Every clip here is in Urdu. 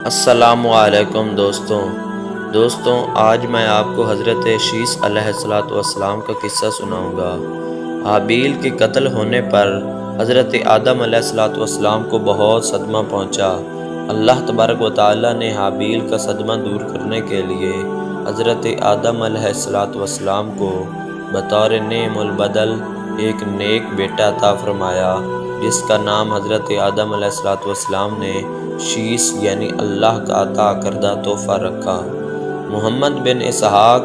السلام علیکم دوستوں آج میں آپ کو حضرت شیث علیہ السلام کا قصہ سناؤں گا۔ حابیل کے قتل ہونے پر حضرت آدم علیہ السلام کو بہت صدمہ پہنچا۔ اللہ تبارک و تعالیٰ نے حابیل کا صدمہ دور کرنے کے لیے حضرت آدم علیہ السلام کو بطور نعم البدل ایک نیک بیٹا عطا فرمایا، جس کا نام حضرت آدم علیہ السلام نے شیث یعنی اللہ کا عطا کردہ تحفہ رکھا۔ محمد بن اسحاق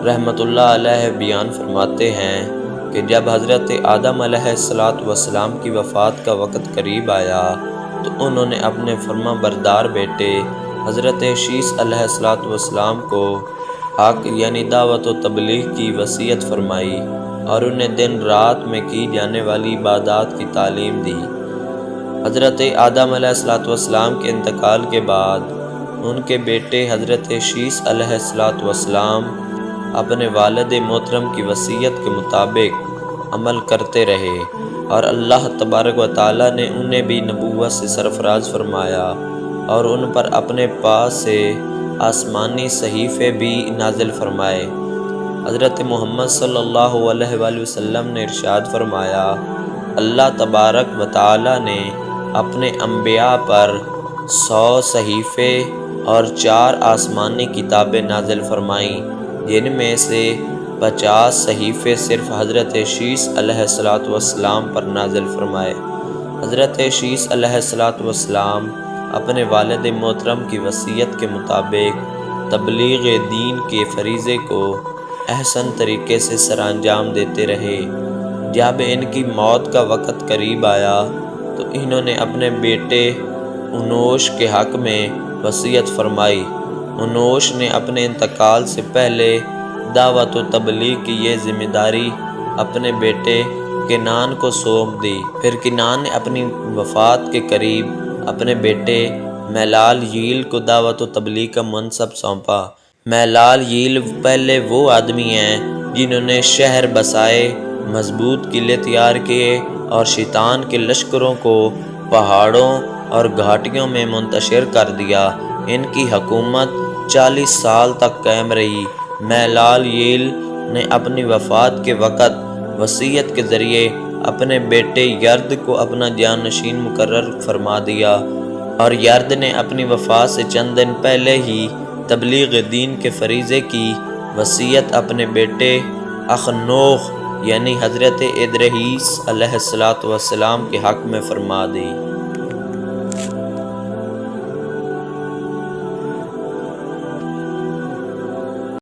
رحمۃ اللہ علیہ بیان فرماتے ہیں کہ جب حضرت آدم علیہ السلام کی وفات کا وقت قریب آیا تو انہوں نے اپنے فرما بردار بیٹے حضرت شیث علیہ السلام کو حق یعنی دعوت و تبلیغ کی وصیت فرمائی اور انہیں دن رات میں کی جانے والی عبادات کی تعلیم دی۔ حضرت آدم علیہ السلام کے انتقال کے بعد ان کے بیٹے حضرت شیث علیہ السلام اپنے والد محترم کی وصیت کے مطابق عمل کرتے رہے اور اللہ تبارک و تعالیٰ نے انہیں بھی نبوت سے سرفراز فرمایا اور ان پر اپنے پاس سے آسمانی صحیفے بھی نازل فرمائے۔ حضرت محمد صلی اللہ علیہ وآلہ وسلم نے ارشاد فرمایا، اللہ تبارک و تعالیٰ نے اپنے انبیاء پر 100 صحیفے اور 4 آسمانی کتابیں نازل فرمائیں، جن میں سے 50 صحیفے صرف حضرت شیث علیہ السلام پر نازل فرمائے۔ حضرت شیث علیہ السلام اپنے والد محترم کی وصیت کے مطابق تبلیغ دین کے فریضے کو احسن طریقے سے سر انجام دیتے رہے۔ جب ان کی موت کا وقت قریب آیا تو انہوں نے اپنے بیٹے انوش کے حق میں وصیت فرمائی۔ انوش نے اپنے انتقال سے پہلے دعوت و تبلیغ کی یہ ذمہ داری اپنے بیٹے کنان کو سونپ دی۔ پھر کنان نے اپنی وفات کے قریب اپنے بیٹے میلال ییل کو دعوت و تبلیغ کا منصب سونپا۔ میلال ییل پہلے وہ آدمی ہیں جنہوں نے شہر بسائے، مضبوط قلعے تیار کیے اور شیطان کے لشکروں کو پہاڑوں اور گھاٹیوں میں منتشر کر دیا۔ ان کی حکومت 40 سال تک قائم رہی۔ میلال ییل نے اپنی وفات کے وقت وصیت کے ذریعے اپنے بیٹے یرد کو اپنا جانشین مقرر فرما دیا اور یرد نے اپنی وفات سے چند دن پہلے ہی تبلیغ دین کے فریضے کی وصیت اپنے بیٹے اخنوخ یعنی حضرت ادریس علیہ السلام کے حق میں فرما دی۔